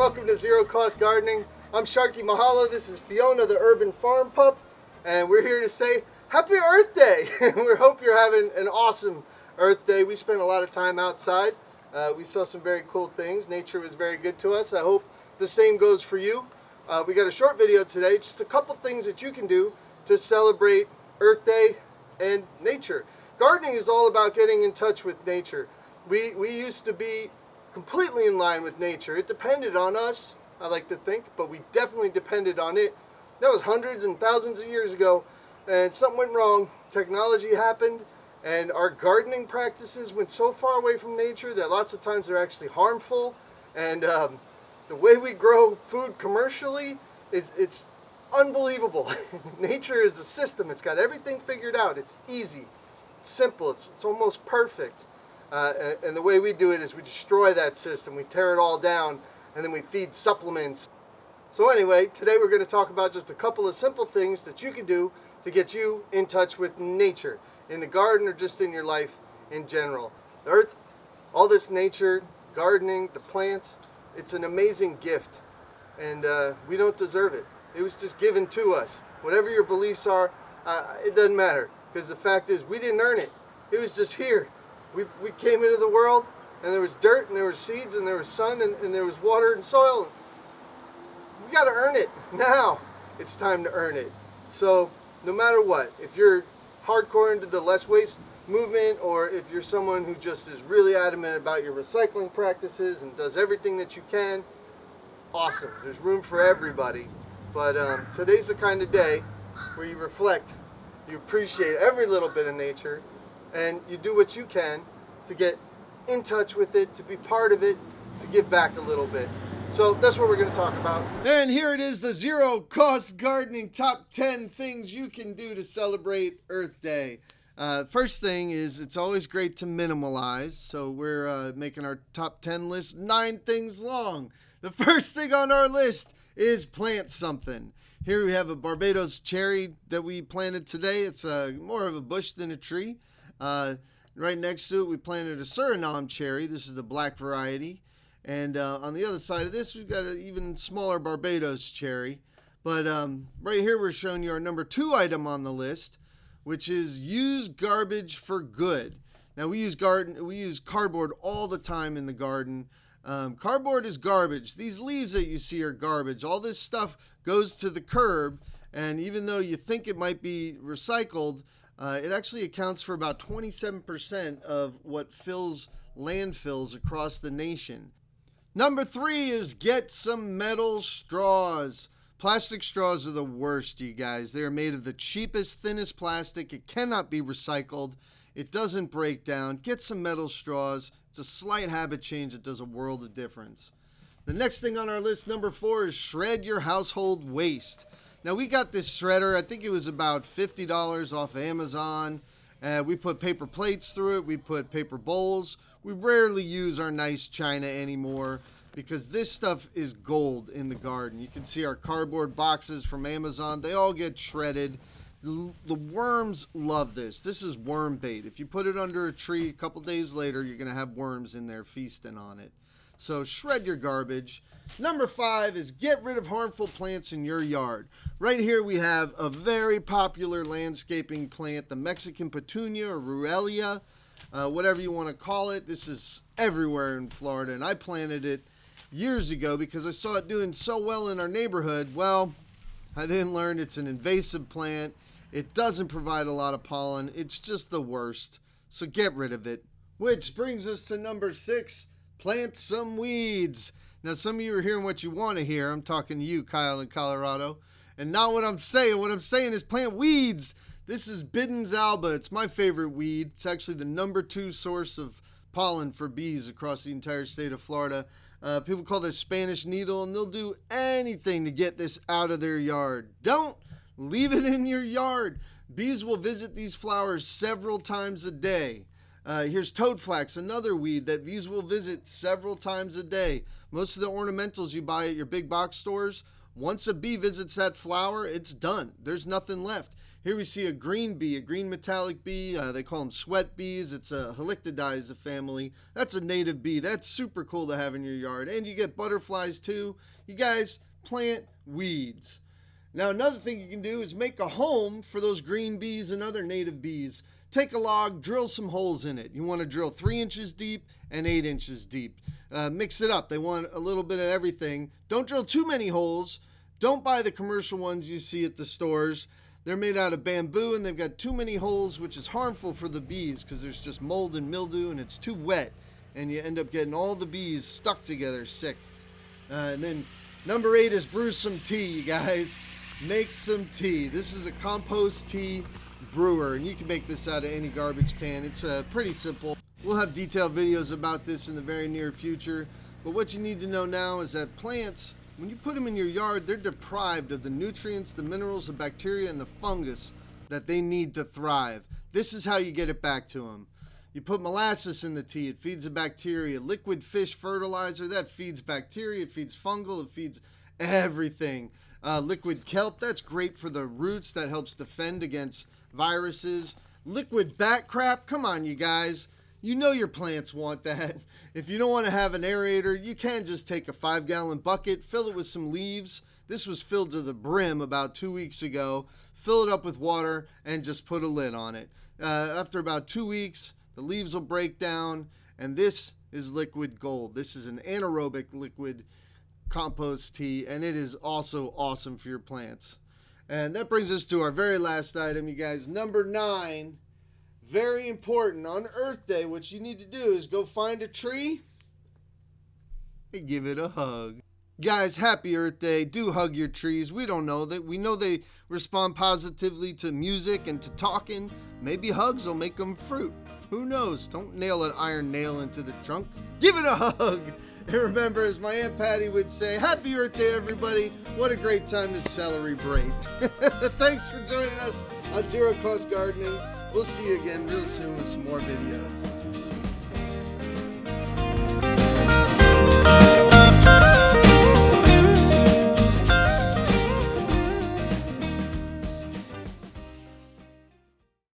welcome to Zero Cost Gardening. I'm Sharky Mahalo. This is Fiona, the urban farm pup, and we're here to say Happy Earth Day. We hope you're having an awesome Earth Day. We spent a lot of time outside. We saw some very cool things. Nature was very good to us. I hope the same goes for you. We got a short video today, just a couple things that you can do to celebrate Earth Day and nature. Gardening is all about getting in touch with nature. We used to be completely in line with nature. It depended on us, I like to think, but we definitely depended on it. That was hundreds and thousands of years ago, and something went wrong. Technology happened, and our gardening practices went so far away from nature that lots of times they're actually harmful. And the way we grow food commercially it's unbelievable. Nature is a system. It's got everything figured out. It's easy, it's simple, it's almost perfect. And the way we do it is we destroy that system. We tear it all down, and then we feed supplements. So anyway, today we're going to talk about just a couple of simple things that you can do to get you in touch with nature, in the garden or just in your life in general. The earth, all this nature, gardening, the plants, it's an amazing gift, and we don't deserve it. It was just given to us. Whatever your beliefs are, it doesn't matter, because the fact is we didn't earn it. It was just here. We came into the world, and there was dirt, and there were seeds, and there was sun, and there was water and soil. We got to earn it. Now it's time to earn it. So no matter what, if you're hardcore into the less waste movement, or if you're someone who just is really adamant about your recycling practices and does everything that you can, awesome. There's room for everybody. But today's the kind of day where you reflect, you appreciate every little bit of nature, and you do what you can to get in touch with it, to be part of it, to give back a little bit. So that's what we're going to talk about. And here it is, the Zero Cost Gardening Top 10 Things You Can Do to Celebrate Earth Day. First thing is, it's always great to minimalize. So we're making our top 10 list 9 things long. The first thing on our list is plant something. Here we have a Barbados cherry that we planted today. It's more of a bush than a tree. Right next to it, we planted a Suriname cherry. This is the black variety. And on the other side of this, we've got an even smaller Barbados cherry. But right here, we're showing you our number 2 item on the list, which is use garbage for good. Now, we use cardboard all the time in the garden. Cardboard is garbage. These leaves that you see are garbage. All this stuff goes to the curb, and even though you think it might be recycled, it actually accounts for about 27% of what fills landfills across the nation. Number 3 is get some metal straws. Plastic straws are the worst, you guys. They are made of the cheapest, thinnest plastic. It cannot be recycled. It doesn't break down. Get some metal straws. It's a slight habit change that does a world of difference. The next thing on our list, number 4, is shred your household waste. Now, we got this shredder. I think it was about $50 off Amazon. We put paper plates through it. We put paper bowls. We rarely use our nice china anymore because this stuff is gold in the garden. You can see our cardboard boxes from Amazon. They all get shredded. The worms love this. This is worm bait. If you put it under a tree, a couple days later, you're going to have worms in there feasting on it. So shred your garbage. Number 5 is get rid of harmful plants in your yard. Right here we have a very popular landscaping plant, the Mexican petunia or Ruellia, whatever you want to call it. This is everywhere in Florida, and I planted it years ago because I saw it doing so well in our neighborhood. Well, I then learned it's an invasive plant. It doesn't provide a lot of pollen. It's just the worst. So get rid of it. Which brings us to number 6. Plant some weeds. Now, some of you are hearing what you want to hear. I'm talking to you, Kyle in Colorado. And not what I'm saying. What I'm saying is plant weeds. This is Bidens alba. It's my favorite weed. It's actually the number 2 source of pollen for bees across the entire state of Florida. People call this Spanish needle, and they'll do anything to get this out of their yard. Don't leave it in your yard. Bees will visit these flowers several times a day. Here's toadflax, another weed that bees will visit several times a day. Most of the ornamentals you buy at your big box stores, once a bee visits that flower, it's done. There's nothing left. Here we see a green bee, a green metallic bee. They call them sweat bees. It's a Halictidae is a family. That's a native bee. That's super cool to have in your yard. And you get butterflies too. You guys plant weeds. Now another thing you can do is make a home for those green bees and other native bees. Take a log, drill some holes in it. You want to drill 3 inches deep and 8 inches deep. Mix it up. They want a little bit of everything. Don't drill too many holes. Don't buy the commercial ones you see at the stores. They're made out of bamboo and they've got too many holes, which is harmful for the bees because there's just mold and mildew and it's too wet. And you end up getting all the bees stuck together sick. And then number 8 is brew some tea, you guys. Make some tea. This is a compost tea brewer and you can make this out of any garbage can. It's pretty simple. We'll have detailed videos about this in the very near future. But what you need to know now is that plants, when you put them in your yard, they're deprived of the nutrients, the minerals, the bacteria, and the fungus that they need to thrive. This is how you get it back to them. You put molasses in the tea, it feeds the bacteria. Liquid fish fertilizer, that feeds bacteria, it feeds fungal, it feeds everything. Liquid kelp, that's great for the roots, that helps defend against viruses. Liquid bat crap, come on you guys. You know your plants want that. If you don't want to have an aerator, you can just take a 5-gallon bucket, fill it with some leaves. This was filled to the brim about 2 weeks ago. Fill it up with water and just put a lid on it. After about 2 weeks, the leaves will break down, and this is liquid gold. This is an anaerobic liquid compost tea, and it is also awesome for your plants. And that brings us to our very last item, you guys. Number 9. Very important. On Earth Day, what you need to do is go find a tree and give it a hug. Guys, happy Earth Day. Do hug your trees. We don't know that. We know they respond positively to music and to talking. Maybe hugs will make them fruit. Who knows? Don't nail an iron nail into the trunk. Give it a hug. And remember, as my Aunt Patty would say, happy Earth Day, everybody. What a great time to celebrate. Thanks for joining us on Zero Cost Gardening. We'll see you again real soon with some more videos.